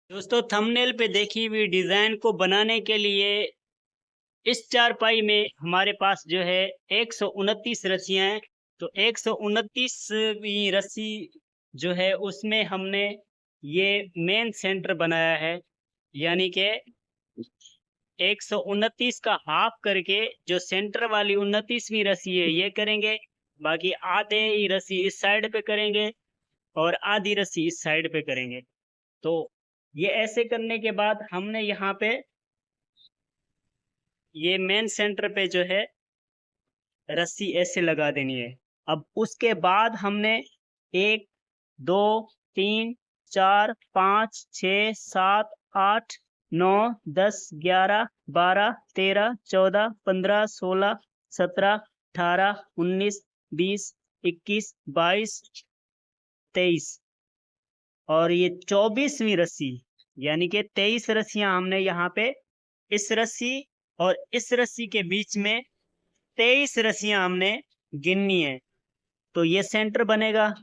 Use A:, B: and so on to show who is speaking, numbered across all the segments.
A: दोस्तों थंबनेल पे देखी हुई डिजाइन को बनाने के लिए इस चारपाई में हमारे पास जो है 129 रस्सियां हैं। तो 129वीं रस्सी जो है उसमें हमने ये मेन सेंटर बनाया है, यानी कि 129 का हाफ करके जो सेंटर वाली 29वीं रस्सी है ये करेंगे। बाकी आधे ही रस्सी इस साइड पे करेंगे और आधी रस्सी इस साइड पे करेंगे। तो ये ऐसे करने के बाद हमने यहाँ पे ये मेन सेंटर पे जो है रस्सी ऐसे लगा देनी है। अब उसके बाद हमने 1 2 3 4 5 6 7 8 9 10 11 12 13 14 15 16 17 18 19 20 21 22 23 और ये 24वीं रस्सी, यानी कि 23 रस्सियां हमने यहाँ पे इस रस्सी और इस रस्सी के बीच में 23 रस्सियां हमने गिननी है। तो ये सेंटर बनेगा।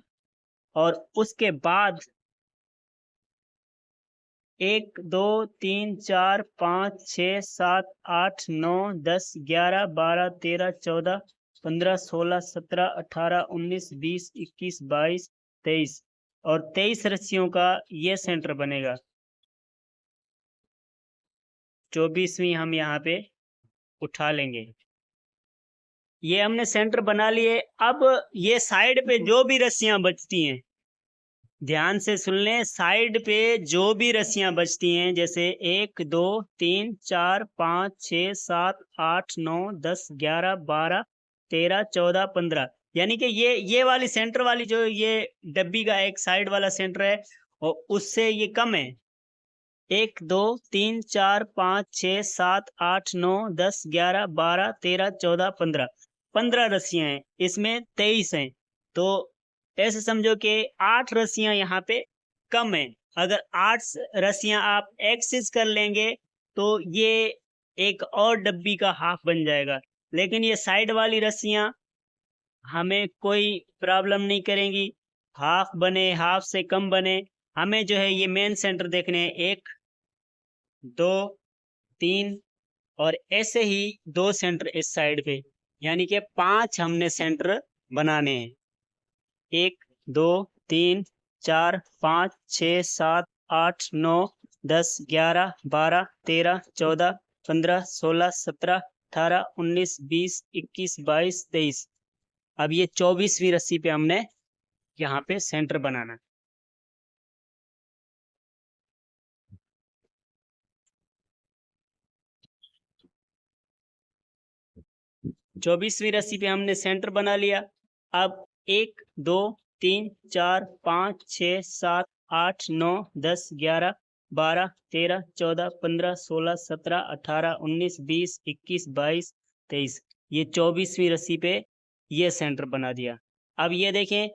A: और उसके बाद 1 2 3 4 5 6 7 8 9 10 11 12 13 14 15 16 17 18 19 20 21 22 23 और 23 रस्सियों का ये सेंटर बनेगा। 24वीं हम यहाँ पे उठा लेंगे। ये हमने सेंटर बना लिए। अब ये साइड पे जो भी रस्सियां बचती हैं, ध्यान से सुन लें, साइड पे जो भी रस्सियां बचती हैं, जैसे 1 2 3 4 5 6 7 8 9 10 11 12 13 14 15, यानी कि ये वाली सेंटर वाली जो ये डब्बी का एक साइड वाला सेंटर है और उससे ये कम है। 1 2 3 4 5 6 7 8 9 10 11 12 13 14 15, 15 रस्सियां हैं, इसमें 23 हैं। तो ऐसे समझो कि 8 रस्सियां यहाँ पे कम है। अगर 8 रस्सियां आप एक्सिस कर लेंगे तो ये एक और डब्बी का हाफ बन जाएगा। लेकिन ये साइड वाली रस्सियां हमें कोई प्रॉब्लम नहीं करेंगी, हाफ बने हाफ से कम बने, हमें जो है ये मेन सेंटर देखने हैं। 1 2 3 और ऐसे ही 2 सेंटर इस साइड पे, यानी कि 5 हमने सेंटर बनाने हैं। 1 2 3 4 5 6 7 8 9 10 11 12 13 14 15 16 17 18 19 20 21 22 23। अब ये 24वीं रस्सी पे हमने यहाँ पे सेंटर बनाना। 24वीं रस्सी पे हमने सेंटर बना लिया। अब 1 2 3 4 5 6 7 8 9 10 11 12 13 14 15 16 17 18 19 20 21 22 23, ये 24वीं रस्सी पे ये सेंटर बना दिया। अब ये देखें,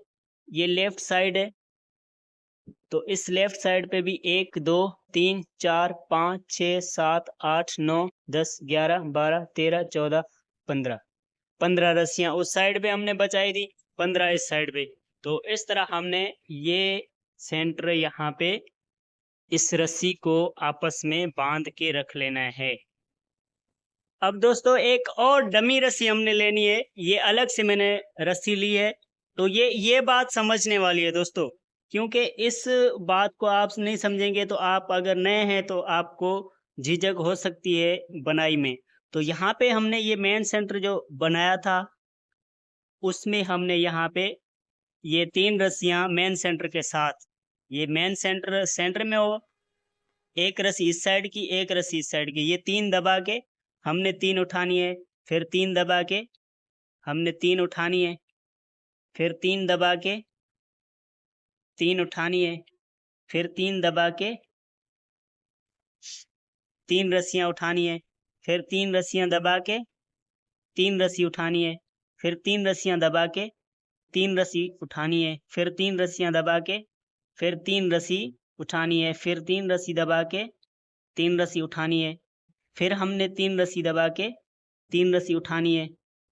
A: ये लेफ्ट साइड है, तो इस लेफ्ट साइड पे भी 1 2 3 4 5 6 7 8 9 10 11 12 13 14 15, 15 रस्सियां उस साइड पे हमने बचाई थी, 15 इस साइड पे। तो इस तरह हमने ये सेंटर यहाँ पे इस रस्सी को आपस में बांध के रख लेना है। अब दोस्तों एक और डमी रस्सी हमने लेनी है, ये अलग से मैंने रस्सी ली है। तो ये बात समझने वाली है दोस्तों, क्योंकि इस बात को आप नहीं समझेंगे तो आप अगर नए हैं तो आपको झिझक हो सकती है बनाई में। तो यहाँ पे हमने ये मेन सेंटर जो बनाया था उसमें हमने यहाँ पे ये 3 रस्सियां मेन सेंटर के साथ, ये मेन सेंटर में हो, एक रस्सी इस साइड की एक रस्सी इस साइड की, ये 3 दबा के हमने 3 उठानी है। फिर 3 दबा के हमने 3 उठानी है। फिर 3 दबा के 3 उठानी है। फिर 3 दबा के 3 रस्सियां उठानी है। फिर 3 रस्सियां दबा के 3 रस्सी उठानी है। फिर 3 रस्सियां दबा के 3 रस्सी उठानी है। फिर 3 रस्सियां दबा के फिर 3 रस्सी उठानी है। फिर 3 रस्सी दबा के 3 रस्सी उठानी है। फिर हमने 3 रस्सी दबा के 3 रस्सी उठानी है।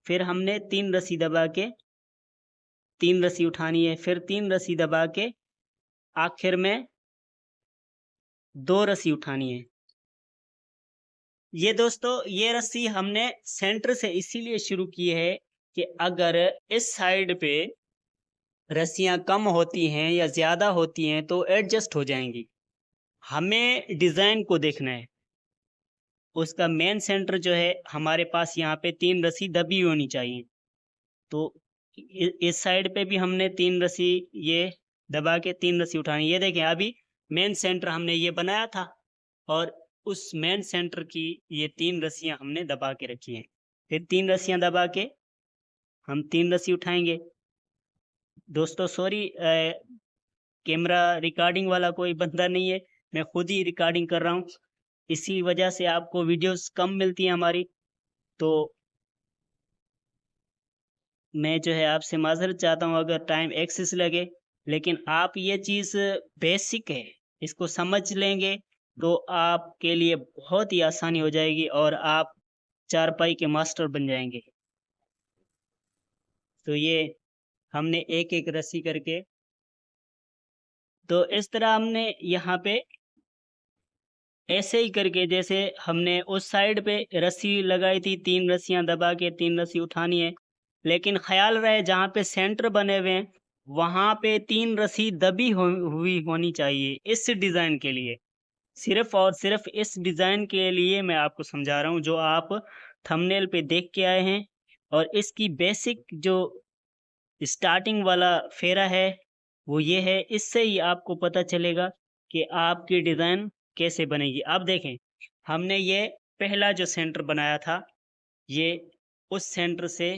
A: फिर हमने 3 रस्सी दबा के 3 रस्सी उठानी है। फिर 3 रस्सी दबा के आखिर में 2 रस्सी उठानी है। ये दोस्तों ये रस्सी हमने सेंटर से इसीलिए शुरू की है कि अगर इस साइड पे रस्सियां कम होती हैं या ज़्यादा होती हैं तो एडजस्ट हो जाएंगी। हमें डिज़ाइन को देखना है। उसका मेन सेंटर जो है हमारे पास यहाँ पे 3 रस्सी दबी होनी चाहिए। तो इस साइड पे भी हमने 3 रस्सी ये दबा के 3 रस्सी उठानी। ये देखें अभी मेन सेंटर हमने ये बनाया था और उस मेन सेंटर की ये 3 रस्सियां हमने दबा के रखी हैं। फिर 3 रस्सियां दबा के हम 3 रस्सी उठाएंगे। दोस्तों सॉरी, कैमरा रिकॉर्डिंग वाला कोई बंदा नहीं है, मैं खुद ही रिकॉर्डिंग कर रहा हूँ। इसी वजह से आपको वीडियोस कम मिलती हैं हमारी। तो मैं जो है आपसे माजरत चाहता हूँ अगर टाइम एक्सेस लगे, लेकिन आप ये चीज़ बेसिक है, इसको समझ लेंगे तो आपके लिए बहुत ही आसानी हो जाएगी और आप चारपाई के मास्टर बन जाएंगे। तो ये हमने एक एक रस्सी करके, तो इस तरह हमने यहाँ पे ऐसे ही करके जैसे हमने उस साइड पे रस्सी लगाई थी, 3 रस्सियां दबा के 3 रस्सी उठानी है। लेकिन ख्याल रहे जहाँ पे सेंटर बने हुए हैं वहाँ पे 3 रस्सी दबी हुई होनी चाहिए इस डिज़ाइन के लिए। सिर्फ और सिर्फ इस डिज़ाइन के लिए मैं आपको समझा रहा हूँ, जो आप थंबनेल पे देख के आए हैं। और इसकी बेसिक जो स्टार्टिंग वाला फेरा है वो ये है। इससे ही आपको पता चलेगा कि आपकी डिज़ाइन कैसे बनेगी। अब देखें हमने ये पहला जो सेंटर बनाया था, ये उस सेंटर से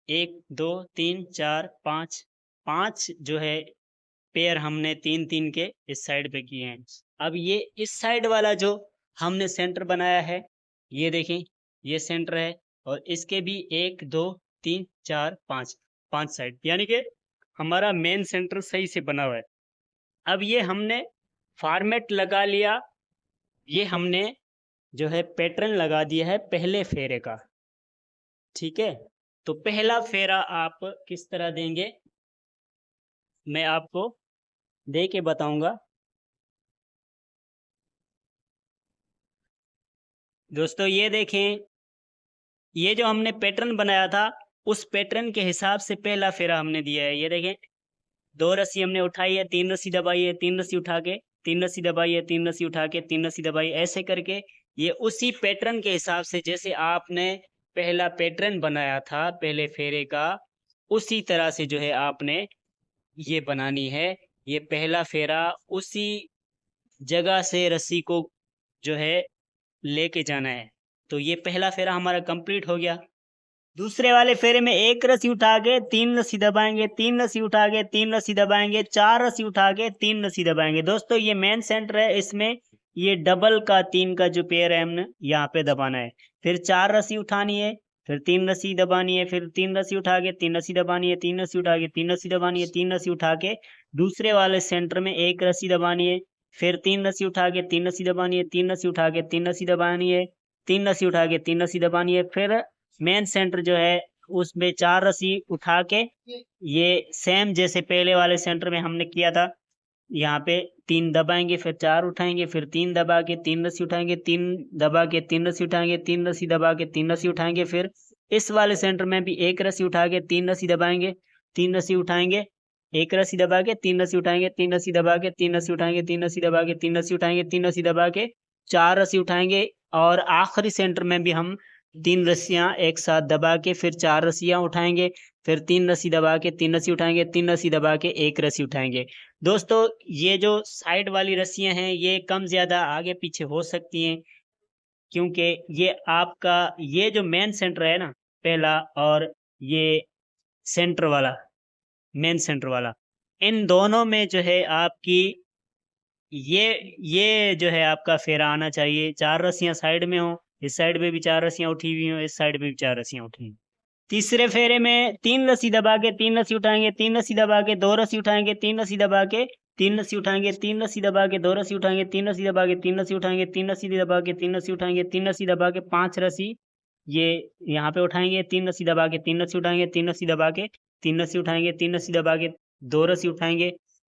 A: 1 2 3 4 5 5 जो है पेयर हमने 3 3 के इस साइड पे किए हैं। अब ये इस साइड वाला जो हमने सेंटर बनाया है, ये देखें ये सेंटर है और इसके भी 1 2 3 4 5 5 साइड, यानी कि हमारा मेन सेंटर सही से बना हुआ है। अब ये हमने फॉर्मेट लगा लिया, ये हमने जो है पैटर्न लगा दिया है पहले फेरे का। ठीक है, तो पहला फेरा आप किस तरह देंगे मैं आपको दे के बताऊंगा। दोस्तों ये देखें, ये जो हमने पैटर्न बनाया था उस पैटर्न के हिसाब से पहला फेरा हमने दिया है। ये देखें 2 रस्सी हमने उठाई है, 3 रस्सी दबाई है, 3 रस्सी उठा के 3 रस्सी दबाई है, 3 रस्सी उठा के 3 रस्सी दबाई, ऐसे करके ये उसी पैटर्न के हिसाब से जैसे आपने पहला पैटर्न बनाया था पहले फेरे का, उसी तरह से जो है आपने ये बनानी है। ये पहला फेरा उसी जगह से रस्सी को जो है लेके जाना है। तो ये पहला फेरा हमारा कंप्लीट हो गया। दूसरे वाले फेरे में 1 रस्सी उठा के 3 रस्सी दबाएंगे, 3 रस्सी उठा के 3 रस्सी दबाएंगे, 4 रस्सी उठा के 3 रस्सी दबाएंगे। दोस्तों ये मेन सेंटर है, इसमें ये डबल का 3 का जो पेयर है हमने यहाँ पे दबाना है। फिर 4 रस्सी उठानी है, फिर 3 रस्सी दबानी है, फिर 3 रस्सी उठा के 3 रस्सी दबानी है, 3 रस्सी उठा के 3 रस्सी दबानी है, 3 रस्सी उठा के दूसरे वाले सेंटर में 1 रस्सी दबानी है, फिर 3 रस्सी उठा के 3 रस्सी दबानी है, 3 रस्सी उठा के 3 रस्सी दबानी है, 3 रस्सी उठा के 3 रस्सी दबानी है। फिर मेन सेंटर जो है उसमें 4 रस्सी उठा के ये सेम जैसे पहले वाले सेंटर में हमने किया था, यहाँ पे 3 दबाएंगे, फिर 4 उठाएंगे, फिर 3 दबा के 3 रस्सी उठाएंगे, 3 दबा के 3 रस्सी उठाएंगे, 3 रस्सी दबा के 3 रस्सी उठाएंगे। फिर इस वाले सेंटर में भी 1 रस्सी उठा के 3 रस्सी दबाएंगे, 3 रस्सी उठाएंगे, 1 रस्सी दबा के 3 रस्सी उठाएंगे, 3 रस्सी दबा के 3 रस्सी उठाएंगे, 3 रस्सी दबा के 3 रस्सी उठाएंगे, 3 रस्सी दबा के 4 रस्सी उठाएंगे। और आखिरी सेंटर में भी हम 3 रस्सियां एक साथ दबा के फिर 4 रस्सियां उठाएंगे, फिर 3 रस्सी दबा के 3 रस्सी उठाएंगे, 3 रस्सी दबा के 1 रस्सी उठाएंगे। दोस्तों ये जो साइड वाली रस्सियां हैं ये कम ज़्यादा आगे पीछे हो सकती हैं, क्योंकि ये आपका ये जो मेन सेंटर है ना पहला, और ये सेंटर वाला मेन सेंटर वाला, इन दोनों में जो है आपकी ये जो है आपका फेरा आना चाहिए। 4 रस्सियां साइड में हो, इस साइड में भी 4 रस्सियां उठी हुई हो, इस साइड में भी 4 रस्सियां उठी हुई। तीसरे फेरे में 3 रस्सी दबा के 3 रस्सी उठाएंगे, 3 रस्सी दबा के 2 रस्सी उठाएंगे, 3 रस्सी दबा के 3 रस्सी उठाएंगे, 3 रस्सी दबा के 2 रस्सी उठाएंगे, 3 रस्सी दबा के 3 रस्सी उठाएंगे, 3 रस्सी दबा के 3 रस्सी उठाएंगे, 3 रस्सी दबा के 5 रस्सी ये यहाँ पे उठाएंगे, 3 रस्सी दबा के 3 रस्सी उठाएंगे, 3 रस्सी दबा के 3 रस्सी उठाएंगे, 3 रस्सी दबा के 2 रस्सी उठाएंगे,